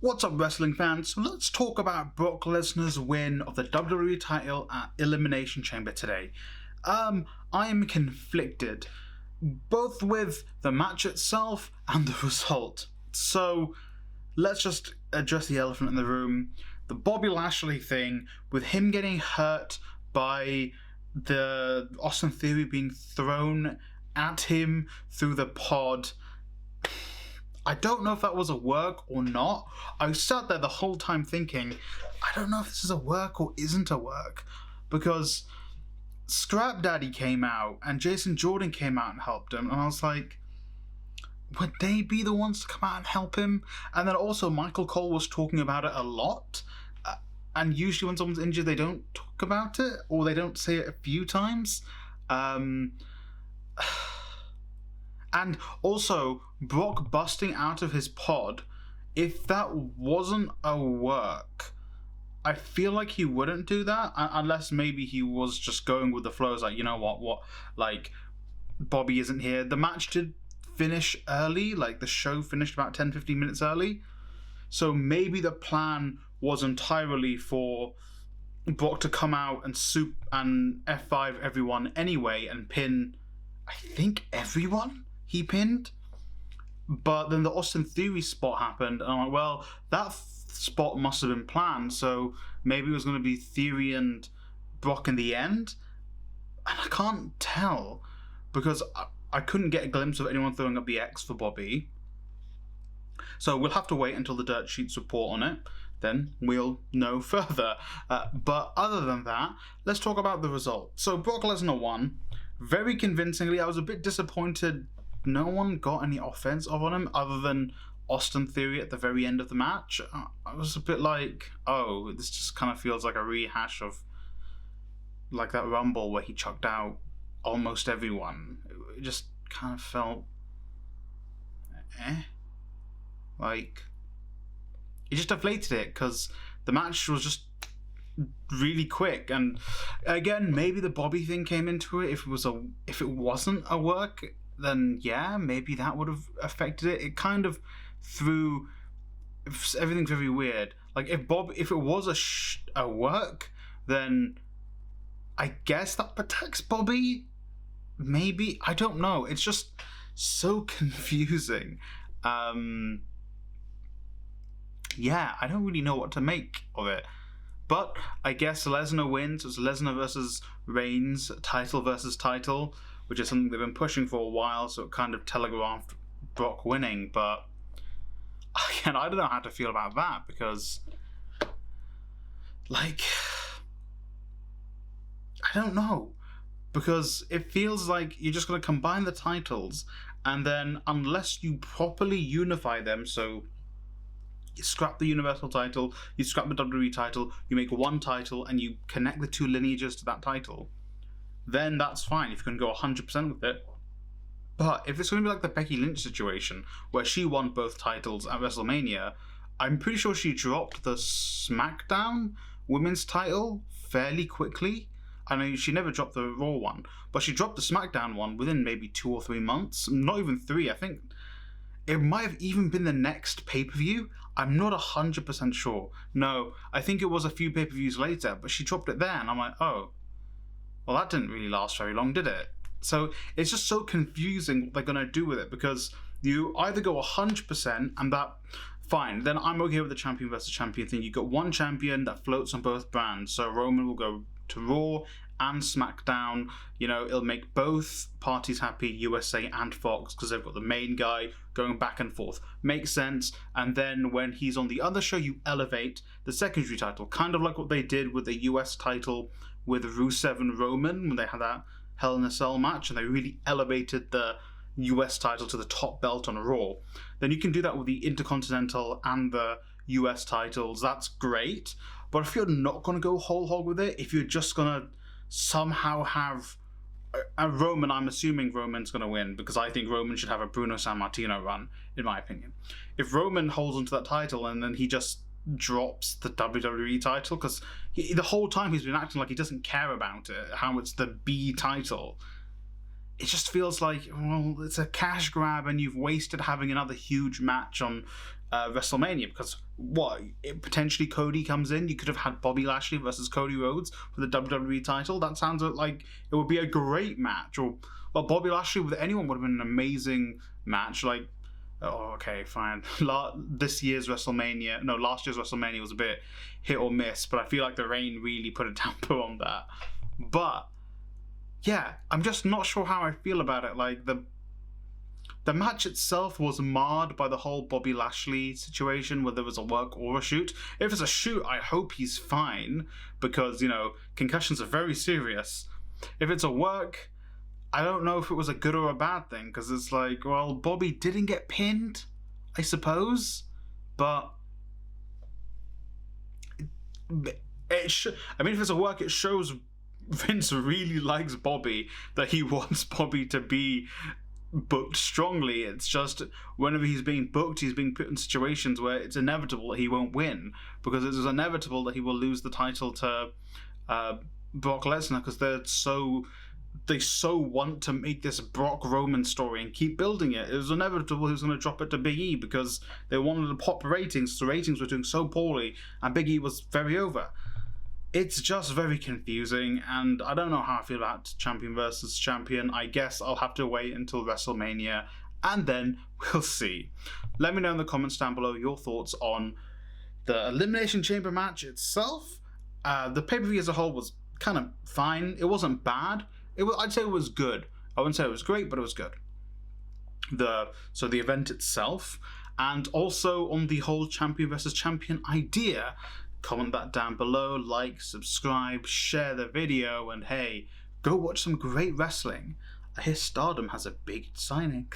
What's up, wrestling fans? So let's talk about Brock Lesnar's win of the WWE title at Elimination Chamber today. I am conflicted, both with the match itself and the result. So let's just address the elephant in the room. The Bobby Lashley thing, with him getting hurt by the Austin Theory being thrown at him through the pod. I don't know if that was a work or not. I sat there the whole time thinking, I don't know if this is a work or isn't a work. Because Scrap Daddy came out and Jason Jordan came out and helped him. And I was like, would they be the ones to come out and help him? And then also Michael Cole was talking about it a lot. And usually when someone's injured, they don't talk about it. Or they don't say it a few times. And also, Brock busting out of his pod, if that wasn't a work, I feel like he wouldn't do that, unless maybe he was just going with the flow. It's like, you know what, like, Bobby isn't here. The match did finish early, like, the show finished about 10-15 minutes early. So maybe the plan was entirely for Brock to come out and F5 everyone anyway and pin, I think, everyone he pinned. But then the Austin Theory spot happened, and I'm like, well, that spot must have been planned, so maybe it was going to be Theory and Brock in the end. And I can't tell, because I couldn't get a glimpse of anyone throwing up the X for Bobby. So we'll have to wait until the dirt sheets report on it, then we'll know further. But other than that, let's talk about the result. So Brock Lesnar won very convincingly. I was a bit disappointed no one got any offense on him other than Austin Theory at the very end of the match. I was a bit like, oh, this just kind of feels like a rehash of like that Rumble where he chucked out almost everyone. It just kind of felt like it just deflated it because the match was just really quick. And again, maybe the Bobby thing came into it. If it wasn't a work, then yeah, maybe that would have affected it. It kind of threw everything's very weird. Like if it was a work, then I guess that protects Bobby. Maybe, I don't know. It's just so confusing. Yeah, I don't really know what to make of it. But I guess Lesnar wins. It's Lesnar versus Reigns, title versus title, which is something they've been pushing for a while, so it kind of telegraphed Brock winning. But again, I don't know how to feel about that, because, like, I don't know. Because it feels like you're just going to combine the titles, and then unless you properly unify them, so you scrap the Universal title, you scrap the WWE title, you make one title, and you connect the two lineages to that title, then that's fine if you can go 100% with it. But if it's going to be like the Becky Lynch situation, where she won both titles at WrestleMania, I'm pretty sure she dropped the SmackDown women's title fairly quickly. I know she never dropped the Raw one, but she dropped the SmackDown one within maybe 2 or 3 months. Not even 3, I think. It might have even been the next pay-per-view. I'm not 100% sure. No, I think it was a few pay-per-views later, but she dropped it there, and I'm like, oh, well, that didn't really last very long, did it? So it's just so confusing what they're going to do with it, because you either go 100% and that, fine, then I'm okay with the champion versus champion thing. You got one champion that floats on both brands, so Roman will go to Raw and SmackDown. You know, it'll make both parties happy, USA and Fox, because they've got the main guy going back and forth. Makes sense. And then when he's on the other show, you elevate the secondary title, kind of like what they did with the US title with Rusev and Roman when they had that Hell in a Cell match, and they really elevated the US title to the top belt on Raw. Then you can do that with the Intercontinental and the US titles. That's great. But if you're not going to go whole hog with it, if you're just going to somehow have a Roman, I'm assuming Roman's going to win, because I think Roman should have a Bruno Sammartino run, in my opinion. If Roman holds onto that title and then he just drops the WWE title, because the whole time he's been acting like he doesn't care about it, how it's the B title, it just feels like, well, it's a cash grab and you've wasted having another huge match on WrestleMania, because potentially Cody comes in. You could have had Bobby Lashley versus Cody Rhodes for the WWE title. That sounds like it would be a great match. Or Bobby Lashley with anyone would have been an amazing match. Like, oh, okay, fine. Last year's WrestleMania was a bit hit or miss, but I feel like the rain really put a damper on that. But yeah, I'm just not sure how I feel about it. Like, the match itself was marred by the whole Bobby Lashley situation, whether it was a work or a shoot. If it's a shoot, I hope he's fine, because, you know, concussions are very serious. If it's a work, I don't know if it was a good or a bad thing, because it's like, well, Bobby didn't get pinned, I suppose, but if it's a work, it shows Vince really likes Bobby, that he wants Bobby to be booked strongly. It's just whenever he's being booked, he's being put in situations where it's inevitable that he won't win, because it is inevitable that he will lose the title to Brock Lesnar, because they so want to make this Brock Roman story and keep building it. It was inevitable he was going to drop it to Big E, because they wanted to pop ratings. The ratings were doing so poorly, and Big E was very over. It's just very confusing, and I don't know how I feel about champion versus champion. I guess I'll have to wait until WrestleMania, and then we'll see. Let me know in the comments down below your thoughts on the Elimination Chamber match itself. The pay-per-view as a whole was kind of fine. It wasn't bad. I'd say it was good. I wouldn't say it was great, but it was good. So the event itself, and also on the whole champion versus champion idea. Comment that down below, like, subscribe, share the video, and hey, go watch some great wrestling. I hear Stardom has a big signing.